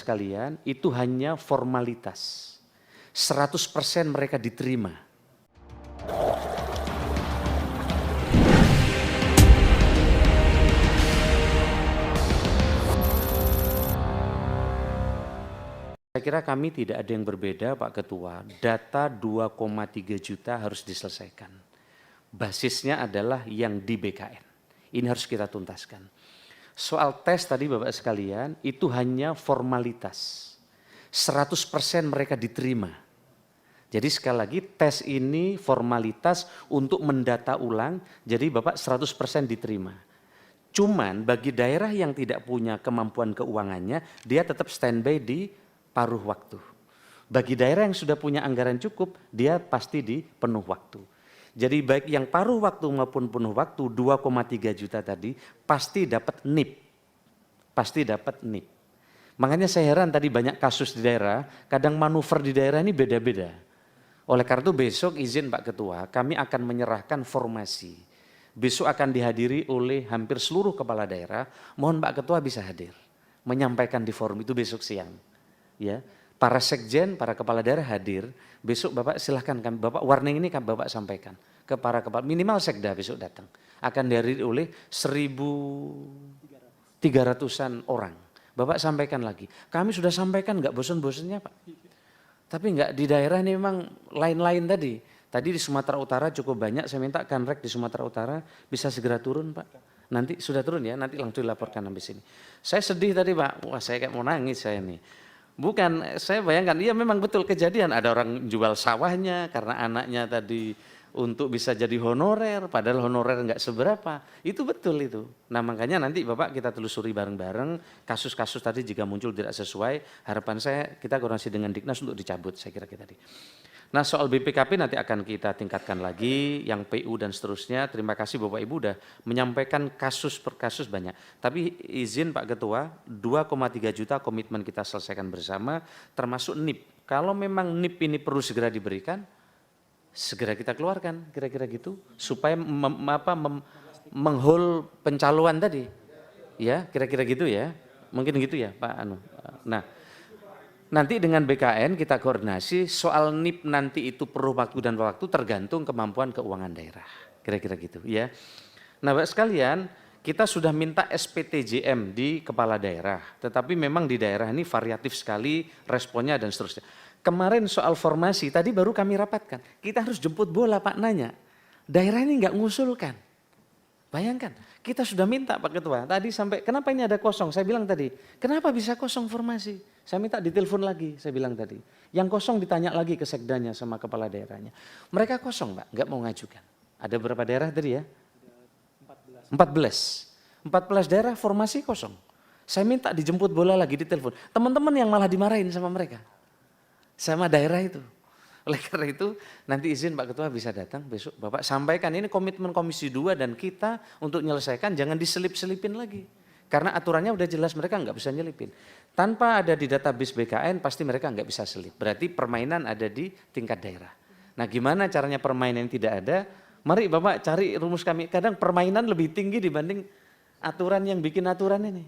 sekalian, itu hanya formalitas. 100% mereka diterima. Saya kira kami tidak ada yang berbeda, Pak Ketua. Data 2,3 juta harus diselesaikan. Basisnya adalah yang di BKN. Ini harus kita tuntaskan. Soal tes tadi Bapak sekalian, itu hanya formalitas. 100% mereka diterima. Jadi sekali lagi tes ini formalitas untuk mendata ulang, jadi Bapak 100% diterima. Cuman bagi daerah yang tidak punya kemampuan keuangannya, dia tetap standby di paruh waktu. Bagi daerah yang sudah punya anggaran cukup, dia pasti di penuh waktu. Jadi baik yang paruh waktu maupun penuh waktu 2,3 juta tadi pasti dapat NIP. Pasti dapat NIP. Makanya saya heran tadi banyak kasus di daerah, kadang manuver di daerah ini beda-beda. Oleh karena itu besok izin Pak Ketua, kami akan menyerahkan formasi. Besok akan dihadiri oleh hampir seluruh kepala daerah, mohon Pak Ketua bisa hadir. Menyampaikan di forum itu besok siang. Ya, para sekjen, para kepala daerah hadir, besok Bapak silahkan kami, Bapak warning ini kan Bapak sampaikan ke para kepala, minimal sekda besok datang. Akan dihadiri oleh 1.300-an orang. Bapak sampaikan lagi, kami sudah sampaikan nggak bosan-bosannya Pak. Tapi nggak di daerah ini memang lain-lain tadi. Tadi di Sumatera Utara cukup banyak, saya minta Kanrek di Sumatera Utara bisa segera turun Pak. Nanti sudah turun ya, nanti langsung dilaporkan habis ini. Saya sedih tadi Pak, wah saya kayak mau nangis saya nih. Bukan, saya bayangkan, iya memang betul kejadian, ada orang jual sawahnya karena anaknya tadi untuk bisa jadi honorer, padahal honorer nggak seberapa, itu betul itu. Nah makanya nanti Bapak kita telusuri bareng-bareng, kasus-kasus tadi jika muncul tidak sesuai, harapan saya kita koordinasi dengan Diknas untuk dicabut, saya kira tadi. Nah soal BPKP nanti akan kita tingkatkan lagi, yang PU dan seterusnya. Terima kasih Bapak Ibu sudah menyampaikan kasus per kasus banyak. Tapi izin Pak Ketua, 2,3 juta komitmen kita selesaikan bersama, termasuk NIP. Kalau memang NIP ini perlu segera diberikan, segera kita keluarkan, kira-kira gitu. Supaya menghol pencalonan tadi. Ya, kira-kira gitu ya. Mungkin gitu ya Pak Anu. Nah. Nanti dengan BKN kita koordinasi soal NIP nanti itu perlu waktu dan waktu tergantung kemampuan keuangan daerah. Kira-kira gitu ya. Nah Bapak sekalian, kita sudah minta SPTJM di kepala daerah. Tetapi memang di daerah ini variatif sekali responnya dan seterusnya. Kemarin soal formasi tadi baru kami rapatkan. Kita harus jemput bola Pak nanya. Daerah ini nggak ngusulkan. Bayangkan, kita sudah minta Pak Ketua, tadi sampai kenapa ini ada kosong, saya bilang tadi, kenapa bisa kosong formasi? Saya minta ditelepon lagi, saya bilang tadi. Yang kosong ditanya lagi ke sekdanya sama kepala daerahnya. Mereka kosong Pak, nggak mau ngajukan. Ada berapa daerah tadi ya? 14 daerah formasi kosong. Saya minta dijemput bola lagi ditelepon. Teman-teman yang malah dimarahin sama mereka. Sama daerah itu. Oleh karena itu nanti izin Pak Ketua bisa datang besok Bapak sampaikan ini komitmen Komisi 2 dan kita untuk menyelesaikan jangan diselip-selipin lagi. Karena aturannya udah jelas mereka nggak bisa nyelipin. Tanpa ada di database BKN pasti mereka nggak bisa selip. Berarti permainan ada di tingkat daerah. Nah gimana caranya permainan yang tidak ada? Mari Bapak cari rumus kami. Kadang permainan lebih tinggi dibanding aturan yang bikin aturan ini.